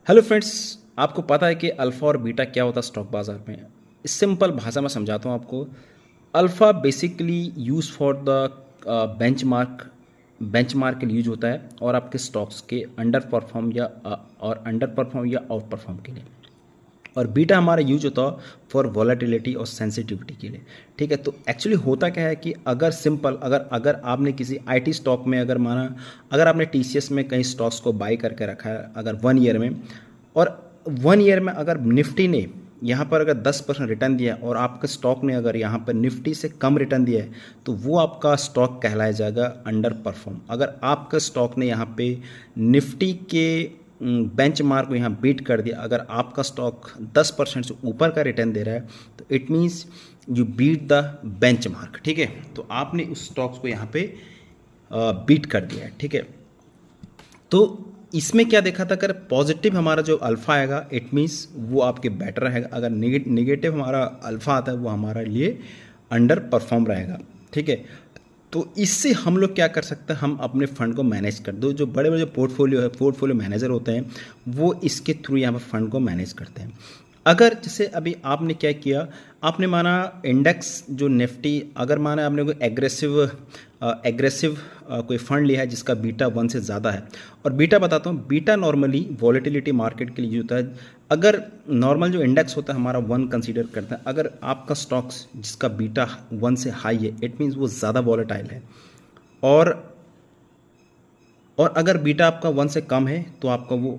Hello friends. आपको पता है कि अल्फ़ा और बीटा क्या होता है स्टॉक बाज़ार में? इस सिंपल भाषा में समझाता हूँ आपको। Alpha basically use for the benchmark के लिए यूज होता है और आपके स्टॉक्स के अंडर परफॉर्म या आउट परफॉर्म के लिए। और बीटा हमारा यूज होता है फॉर वॉलेटिलिटी और सेंसिटिविटी के लिए। ठीक है, तो एक्चुअली होता क्या है कि अगर सिंपल अगर अगर आपने किसी आईटी स्टॉक में अगर आपने टीसीएस में कई स्टॉक्स को बाई करके रखा है अगर 1 ईयर में, और 1 ईयर में अगर निफ्टी ने यहाँ पर अगर 10% रिटर्न दिया और आपके स्टॉक ने अगर यहाँ पर निफ्टी से कम रिटर्न दिया है तो वो आपका स्टॉक कहलाया जाएगा अंडर परफॉर्म। अगर आपका स्टॉक ने यहाँ पे निफ्टी के बेंचमार्क को यहाँ बीट कर दिया, अगर आपका स्टॉक 10% से ऊपर का रिटर्न दे रहा है तो it means you beat the benchmark. ठीक है, तो आपने उस स्टॉक्स को यहाँ पे बीट कर दिया है। ठीक है, तो इसमें क्या देखा था, अगर पॉजिटिव हमारा जो अल्फ़ा आएगा इट मीन्स वो आपके बेटर रहेगा, अगर निगेटिव हमारा अल्फ़ा आता है वो हमारे लिए अंडर परफॉर्म रहेगा। ठीक है, तो इससे हम लोग क्या कर सकते हैं, हम अपने फंड को मैनेज कर दो। जो बड़े बड़े पोर्टफोलियो मैनेजर होते हैं वो इसके थ्रू यहाँ पर फंड को मैनेज करते हैं। अगर जैसे अभी आपने क्या किया, आपने माना इंडेक्स जो निफ्टी, अगर माना आपने कोई एग्रेसिव कोई फंड लिया है जिसका बीटा 1 से ज़्यादा है। और बीटा बताता हूँ, बीटा नॉर्मली वॉलेटिलिटी मार्केट के लिए होता है। अगर नॉर्मल जो इंडेक्स होता है हमारा 1 कंसीडर करता है, अगर आपका स्टॉक्स जिसका बीटा 1 से हाई है इट मीन्स वो ज़्यादा वॉलेटाइल है। और और अगर बीटा आपका 1 से कम है तो आपका वो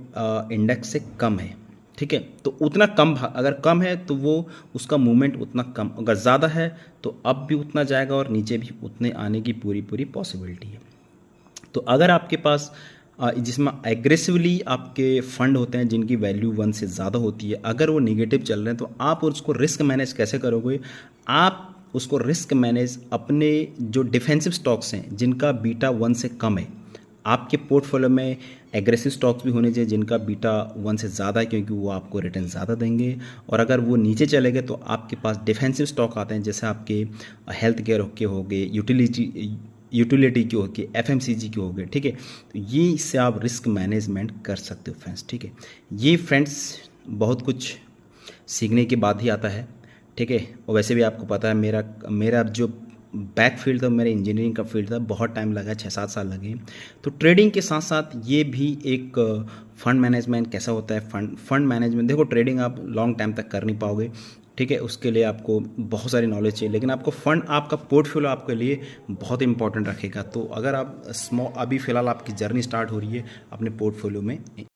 इंडेक्स से कम है। ठीक है, तो उतना कम अगर कम है तो वो उसका मूवमेंट उतना कम, अगर ज़्यादा है तो अप भी उतना जाएगा और नीचे भी उतने आने की पूरी पूरी पॉसिबिलिटी है। तो अगर आपके पास जिसमें एग्रेसिवली आपके फंड होते हैं जिनकी वैल्यू 1 से ज़्यादा होती है, अगर वो निगेटिव चल रहे हैं तो आप उसको रिस्क मैनेज कैसे करोगे? आप उसको रिस्क मैनेज अपने जो डिफेंसिव स्टॉक्स हैं जिनका बीटा 1 से कम है, आपके पोर्टफोलियो में एग्रेसिव स्टॉक्स भी होने चाहिए जिनका बीटा 1 से ज़्यादा है, क्योंकि वो आपको रिटर्न ज़्यादा देंगे। और अगर वो नीचे चले गए तो आपके पास डिफेंसिव स्टॉक आते हैं, जैसे आपके हेल्थ केयर के हो गए, यूटिलिटी के हो गए, एफएमसीजी के हो गए। ठीक है, तो ये इससे आप रिस्क मैनेजमेंट कर सकते हो फ्रेंड्स। ठीक है, ये फ्रेंड्स बहुत कुछ सीखने के बाद ही आता है। ठीक है, और वैसे भी आपको पता है मेरा जो बैक फील्ड था, मेरे इंजीनियरिंग का फील्ड था, बहुत टाइम लगा, 6-7 साल लगे। तो ट्रेडिंग के साथ साथ ये भी एक फंड मैनेजमेंट कैसा होता है, फंड मैनेजमेंट देखो, ट्रेडिंग आप लॉन्ग टाइम तक कर नहीं पाओगे। ठीक है, उसके लिए आपको बहुत सारी नॉलेज चाहिए, लेकिन आपको फंड, आपका पोर्टफोलियो आपके लिए बहुत इंपॉर्टेंट रखेगा। तो अगर आप अभी फ़िलहाल आपकी जर्नी स्टार्ट हो रही है अपने पोर्टफोलियो में